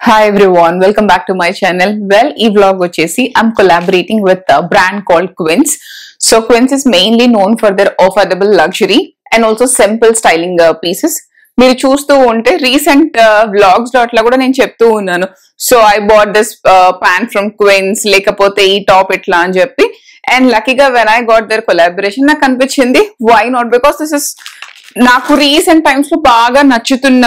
Hi everyone, welcome back to my channel. Well, this vlog vachesi I'm collaborating with a brand called Quince. So Quince is mainly known for their affordable luxury and also simple styling pieces. మీరు చూస్తూ ఉంటే recent vlogs లో అట్లా కూడా నేను చెప్తూ ఉన్నాను. So I bought this pant from Queens, లేకపోతే ఈ టాప్ ఇట్లా అని చెప్పి. అండ్ లక్కీగా when I got their collaboration నాకు అనిపించింది why not, because this is నాకు రీసెంట్ టైమ్స్ లో బాగా నచ్చుతున్న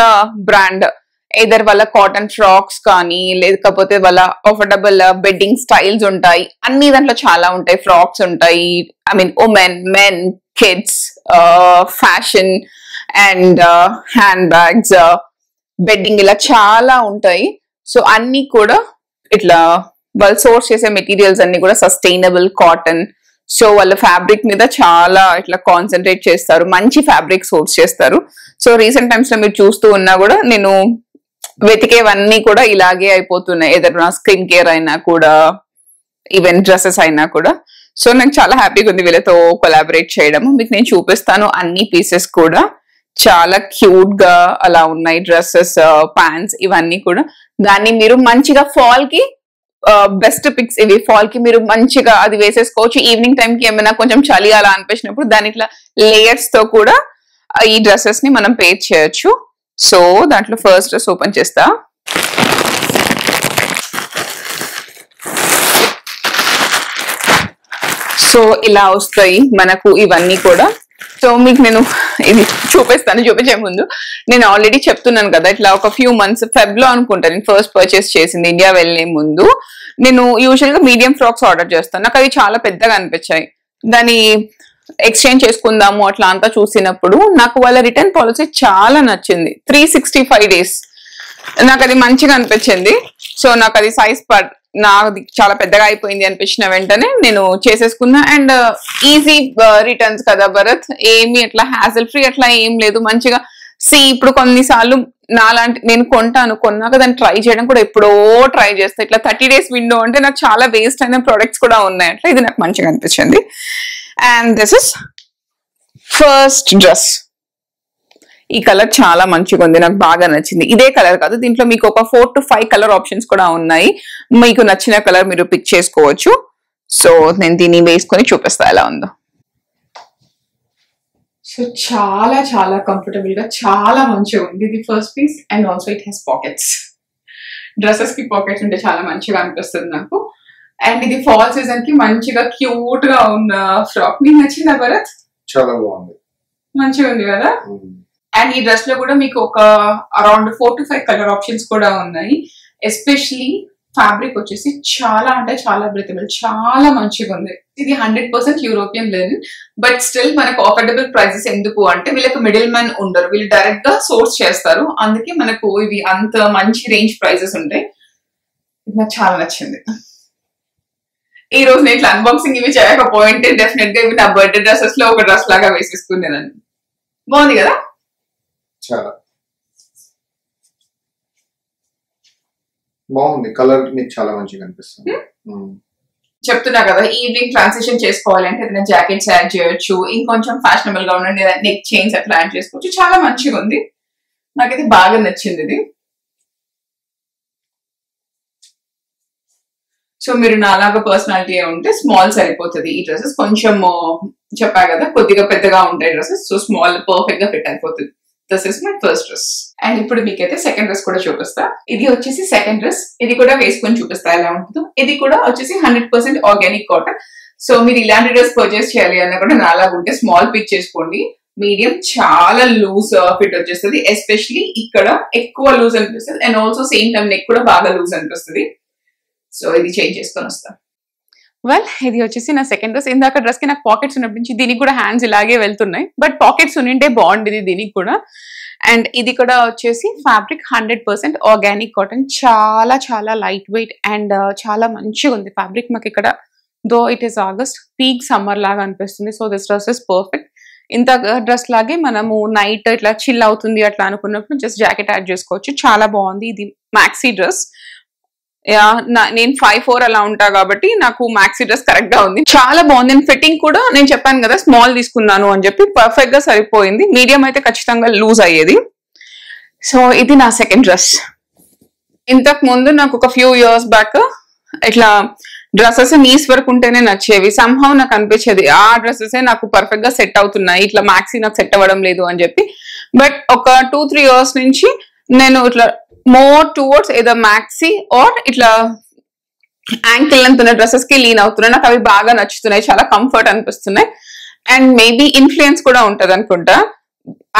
బ్రాండ్. ఏదర్ వాళ్ళ కాటన్ ఫ్రాక్స్ కానీ, లేకపోతే వాళ్ళ అఫోర్డబుల్ బెడ్డింగ్ స్టైల్స్ ఉంటాయి, అన్ని దాంట్లో చాలా ఉంటాయి. ఫ్రాక్స్ ఉంటాయి, I mean women, men, kids, fashion and hand bags, bedding, ఇలా చాలా ఉంటాయి. సో అన్ని కూడా ఇట్లా వాళ్ళు సోర్స్ చేసే మెటీరియల్స్ అన్ని కూడా సస్టైనబుల్ కాటన్. సో వాళ్ళ ఫ్యాబ్రిక్ మీద చాలా ఇట్లా కాన్సన్ట్రేట్ చేస్తారు, మంచి ఫ్యాబ్రిక్ సోర్స్ చేస్తారు. సో రీసెంట్ టైమ్స్ లో మీరు చూస్తూ ఉన్నా కూడా నేను వెతికేవన్నీ కూడా ఇలాగే అయిపోతున్నాయి, ఏదైనా స్కిన్ కేర్ అయినా కూడా, ఈవెన్ డ్రెస్సెస్ అయినా కూడా. సో నాకు చాలా హ్యాపీగా ఉంది వీళ్ళతో కొలాబరేట్ చేయడం. మీకు నేను చూపిస్తాను అన్ని పీసెస్ కూడా. చాలా క్యూట్ గా అలా ఉన్నాయి డ్రెస్సెస్, ప్యాంట్స్, ఇవన్నీ కూడా. దాన్ని మీరు మంచిగా ఫాల్ కి బెస్ట్ పిక్స్ ఇవి. ఫాల్ కి మీరు మంచిగా అది వేసేసుకోవచ్చు. ఈవినింగ్ టైం కి ఏమైనా కొంచెం చలి అలా అనిపించినప్పుడు దాని ఇట్లా లేయర్స్ తో కూడా ఈ డ్రెస్సెస్ ని మనం పేర్ చేయొచ్చు. సో దాంట్లో ఫస్ట్ డ్రెస్ ఓపెన్ చేస్తా. సో ఇలా వస్తాయి మనకు ఇవన్నీ కూడా. సో మీకు నేను ఇది చూపించే ముందు నేను ఆల్రెడీ చెప్తున్నాను కదా, ఇట్లా ఒక ఫ్యూ మంత్స్ ఫెబ్ లో అనుకుంటా నేను ఫస్ట్ పర్చేస్ చేసింది. ఇండియా వెళ్ళే ముందు నేను యూజువల్ గా మీడియం ఫ్రాక్స్ ఆర్డర్ చేస్తాను. నాకు అవి చాలా పెద్దగా అనిపించాయి. దాన్ని ఎక్స్చేంజ్ చేసుకుందాము అట్లా అంతా చూసినప్పుడు నాకు వాళ్ళ రిటర్న్ పాలసీ చాలా నచ్చింది. 365 days నాకు అది మంచిగా అనిపించింది. సో నాకు అది సైజ్ నాది చాలా పెద్దగా అయిపోయింది అనిపించిన వెంటనే నేను చేసేసుకున్నా. అండ్ ఈజీ రిటర్న్స్ కదా భరత్, ఏమి అట్లా హ్యాజల్ ఫ్రీ అట్లా ఏం లేదు. మంచిగా ఇప్పుడు కొన్నిసార్లు నాలాంటి నేను కొన్నాక దాన్ని ట్రై చేయడం కూడా ఎప్పుడో ట్రై చేస్తా. ఇట్లా 30 days విండో అంటే నాకు చాలా వేస్ట్ అయిన ప్రొడక్ట్స్ కూడా ఉన్నాయి. అట్లా ఇది నాకు మంచిగా అనిపించింది. And this is first dress. ఈ కలర్ చాలా మంచిగా ఉంది, నాకు బాగా నచ్చింది. ఇదే కలర్ కాదు, దీంట్లో మీకు ఒక 4 to 5 కలర్ ఆప్షన్స్ కూడా ఉన్నాయి. మీకు నచ్చిన కలర్ మీరు పిక్ చేసుకోవచ్చు. సో నేను దీన్ని వేసుకొని చూపిస్తా ఎలా ఉందో. సో చాలా చాలా కంఫర్టబుల్ గా చాలా మంచిగా ఉంది ఇది first piece. And also it has pockets. Dresses కి పాకెట్స్ ఉంటే చాలా మంచిగా అనిపిస్తుంది నాకు. అండ్ ఇది ఫాల్ సీజన్ కి మంచిగా క్యూట్ గా ఉన్న ఫ్రాక్. నీకు నచ్చిందా భరత్? చాలా బాగుంది, మంచిగా ఉంది కదా. అండ్ ఈ డ్రెస్ లో కూడా మీకు ఒక అరౌండ్ 4 to 5 కలర్ ఆప్షన్స్ కూడా ఉన్నాయి. ఎస్పెషలీ ఫ్యాబ్రిక్ వచ్చేసి చాలా అంటే చాలా బ్రీతబుల్, చాలా మంచిగా ఉంది. ఇది 100% యూరోపియన్ లెనిన్. బట్ స్టిల్ మనకు అఫోర్డబుల్ ప్రైసెస్ ఎందుకు అంటే వీళ్ళకి మిడిల్ మ్యాన్ ఉండరు, వీళ్ళు డైరెక్ట్ గా సోర్స్ చేస్తారు. అందుకే మనకు ఇవి అంత మంచి రేంజ్ ప్రైసెస్ ఉంటాయి. ఇది నాకు చాలా నచ్చింది. ఈ రోజు నేను ఇట్లా అన్బాక్సింగ్ ఇవి చేయకపోయింటే డెఫినెట్ గా ఇవి నా బర్త్డే డ్రెస్సెస్ లో ఒక డ్రెస్ లాగా వేసేసుకునేదాన్ని. బాగుంది కదా, చాలా బాగుంది. కలర్ మీకు చాలా మంచిగా అనిపిస్తుంది. చెప్తున్నా కదా, ఈవినింగ్ ట్రాన్సిషన్ చేసుకోవాలంటే ఏదైనా జాకెట్స్ యాడ్ చేయొచ్చు, ఇంకొంచెం ఫ్యాషనబుల్ గా ఉండండి, నెక్ చైన్స్ అట్లా యాడ్ చేసుకోవచ్చు. చాలా మంచిగా ఉంది, నాకైతే బాగా నచ్చింది ఇది. సో మీరు నాలాగా పర్సనాలిటీ ఉంటే స్మాల్ సరిపోతుంది. ఈ డ్రెస్సెస్ కొంచెం చెప్పా కదా కొద్దిగా పెద్దగా ఉంటాయి డ్రెస్సెస్. సో స్మాల్ పర్ఫెక్ట్ గా ఫిట్ అయిపోతుంది. This is my first dress. And ఇప్పుడు మీకైతే సెకండ్ డ్రెస్ కూడా చూపిస్తా. ఇది వచ్చేసి సెకండ్ డ్రెస్. ఇది కూడా వేసుకొని చూపిస్తా ఎలా ఉంటుందో. ఇది కూడా వచ్చేసి 100% ఆర్గానిక్ కాటన్. సో మీరు ఇలాంటి డ్రెస్ పర్చేస్ చేయాలి అన్న కూడా నాలాగా ఉంటే స్మాల్ పిక్ చేసుకోండి. మీడియం చాలా లూజ్ ఫిట్ వచ్చేస్తుంది. ఎస్పెషలీ ఇక్కడ ఎక్కువ లూజ్ అనిపిస్తుంది. And also same time neck కూడా బాగా లూజ్ అనిపిస్తుంది. సో ఇది చేంజ్ చేసుకొని వస్తాం. వెల్, ఇది వచ్చేసి నా సెకండ్ డ్రెస్. ఇందాక డ్రెస్ కి నాకు పాకెట్స్ ఉన్నప్పటి నుంచి దీనికి కూడా హ్యాండ్స్ ఇలాగే వెళ్తున్నాయి, బట్ పాకెట్స్ ఉంటే బాగుండేది దీనికి కూడా. అండ్ ఇది కూడా వచ్చేసి ఫ్యాబ్రిక్ 100% ఆర్గానిక్ కాటన్. చాలా చాలా లైట్ వెయిట్ అండ్ చాలా మంచిగా ఉంది ఫ్యాబ్రిక్. మాకు ఇక్కడ though it is August, peak summer లాగా అనిపిస్తుంది. So this dress is perfect. ఇంత డ్రెస్ లాగే మనము నైట్ ఇట్లా చిల్ అవుతుంది అట్లా అనుకున్నప్పుడు జస్ట్ జాకెట్ యాడ్ చేసుకోవచ్చు. చాలా బాగుంది. ఇది మ్యాక్సీ డ్రెస్. నేను 5'4" అలా ఉంటా కాబట్టి నాకు మ్యాక్సీ డ్రెస్ కరెక్ట్ గా ఉంది. చాలా బాగుంది. ఫిట్టింగ్ కూడా నేను చెప్పాను కదా స్మాల్ తీసుకున్నాను అని చెప్పి, పర్ఫెక్ట్ గా సరిపోయింది. మీడియం అయితే ఖచ్చితంగా లూజ్ అయ్యేది. సో ఇది నా సెకండ్ డ్రెస్. ఇంతకు ముందు నాకు ఒక ఫ్యూ ఇయర్స్ బ్యాక్ ఇట్లా డ్రెస్సెస్ నీస్ వరకు ఉంటేనే నచ్చేవి. సంహౌ నాకు అనిపించేది ఆ డ్రెస్సెస్ నాకు పర్ఫెక్ట్ గా సెట్ అవుతున్నాయి, ఇట్లా మ్యాక్సీ నాకు సెట్ అవ్వడం లేదు అని చెప్పి. బట్ ఒక 2-3 ఇయర్స్ నుంచి నేను ఇట్లా మోర్ టువర్డ్స్ ఏదో మ్యాక్సీ ఆర్ ఇట్లా యాంకిల్ లెంత్ ఉన్న డ్రెస్సెస్ కి లీన్ అవుతున్నాయి. నాకు అవి బాగా నచ్చుతున్నాయి, చాలా కంఫర్ట్ అనిపిస్తున్నాయి. అండ్ మేబీ ఇన్ఫ్లుయెన్స్ కూడా ఉంటది అనుకుంటా.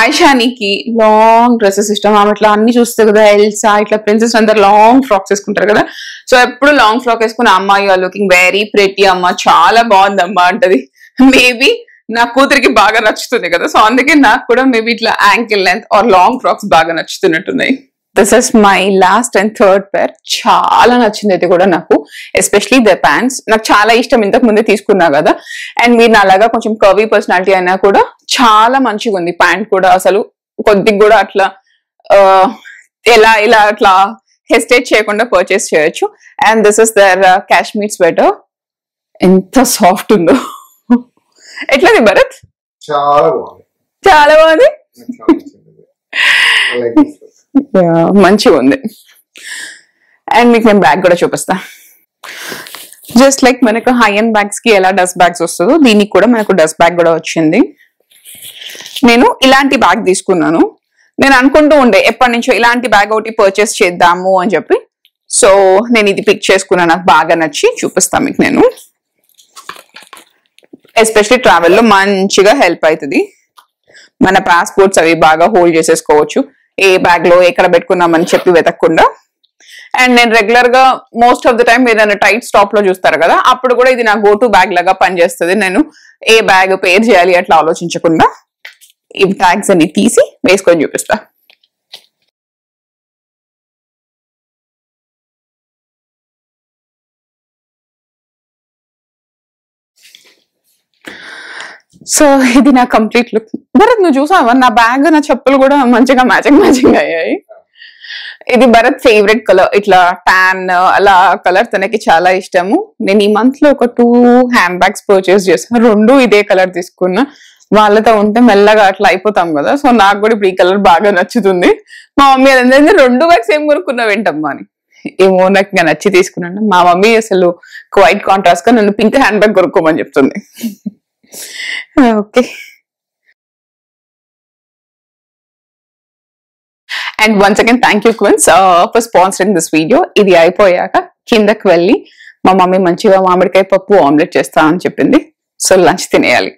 ఐషానికి లాంగ్ డ్రెస్సెస్ ఇష్టం. ఆమె ఇట్లా అన్ని చూస్తే కదా, ఎల్సా ఇట్లా ప్రిన్సెస్ అందరు లాంగ్ ఫ్రాక్స్ వేసుకుంటారు కదా. సో ఎప్పుడు లాంగ్ ఫ్రాక్ వేసుకుని అమ్మాయి ఆర్ లుకింగ్ వెరీ ప్రెటీ అమ్మ, చాలా బాగుంది అమ్మ అంటది. మేబీ నా కూతురికి బాగా నచ్చుతుంది కదా, సో అందుకే నాకు కూడా మేబీ ఇట్లా ankle length or long frocks బాగా నచ్చుతున్నట్టున్నాయి. This is my last and third pair. చాలా నచ్చింది ఇది కూడా నాకు, ఎస్పెషలీ ద ప్యాంట్స్. నాకు చాలా ఇష్టం, ఇంతకు ముందే తీసుకున్నా కదా. అండ్ మీరు అలాగా కొంచెం కర్వీ పర్సనాలిటీ అయినా కూడా చాలా మంచిగా ఉంది ప్యాంట్ కూడా. అసలు కొద్దిగా కూడా అట్లా ఇలా అట్లా హెసిటేట్ చేయకుండా పర్చేస్ చేయొచ్చు. And this is their Kashmir sweater. ఎంత సాఫ్ట్ ఉందో. ఎట్లది భరత్? చాలా బాగుంది. మంచిగా ఉంది. అండ్ మీకు నేను బ్యాగ్ కూడా చూపిస్తా. జస్ట్ లైక్ మనకు హై అండ్ బ్యాగ్స్ కి ఎలా డస్ట్ బ్యాగ్స్ వస్తుందో దీనికి కూడా మనకు డస్ట్ బ్యాగ్ కూడా వచ్చింది. నేను ఇలాంటి బ్యాగ్ తీసుకున్నాను. నేను అనుకుంటూ ఉండే ఎప్పటి నుంచో ఇలాంటి బ్యాగ్ ఒకటి పర్చేస్ చేద్దాము అని చెప్పి. సో నేను ఇది పిక్ చేసుకున్నాను, నాకు బాగా నచ్చి చూపిస్తాను మీకు నేను. ఎస్పెషలీ ట్రావెల్లో మంచిగా హెల్ప్ అవుతుంది. మన పాస్పోర్ట్స్ అవి బాగా హోల్డ్ చేసేసుకోవచ్చు, ఏ బ్యాగ్ లో ఎక్కడ పెట్టుకున్నామని చెప్పి వెతకకుండా. అండ్ నేను రెగ్యులర్ గా మోస్ట్ ఆఫ్ ద టైం ఏదైనా టైట్ స్టాప్ లో చూస్తారు కదా, అప్పుడు కూడా ఇది నా గో టు బ్యాగ్ లాగా పనిచేస్తుంది. నేను ఏ బ్యాగ్ పేర్ చేయాలి అట్లా ఆలోచించకుండా ఈ ట్యాగ్స్ అన్ని తీసి వేసుకొని చూపిస్తా. సో ఇది నా కంప్లీట్ లుక్. భరత్ నువ్వు చూసావా నా బ్యాగ్, నా చెప్పులు కూడా మంచిగా మ్యాచింగ్ అయ్యాయి. ఇది భరత్ ఫేవరెట్ కలర్, ఇట్లా టాన్ అలా కలర్ తనకి చాలా ఇష్టము. నేను ఈ మంత్ లో ఒక 2 హ్యాండ్ బ్యాగ్స్ పర్చేస్ చేశాను, 2 ఇదే కలర్ తీసుకున్నా. వాళ్ళతో ఉంటే మెల్లగా అట్లా అయిపోతాం కదా, సో నాకు కూడా ఇప్పుడు ఈ కలర్ బాగా నచ్చుతుంది. మా మమ్మీ అదే 2 బ్యాగ్స్ ఏం కొనుక్కున్నావు ఏంటమ్మా అని. ఏమో నాకు ఇంకా నచ్చి తీసుకున్నాను. మా మమ్మీ అసలు క్వైట్ కాంట్రాస్ట్ గా నన్ను పింక్ హ్యాండ్ బ్యాగ్ కొనుక్కోమని చెప్తుంది. Okay. And once again thank you Queens for sponsoring this video. ఇది అయిపోయాక కిందకి వెళ్ళి మా మమ్మీ మంచిగా మామిడికాయ పప్పు ఆమ్లెట్ చేస్తా అని చెప్పింది. సో లంచ్ తినేయాలి.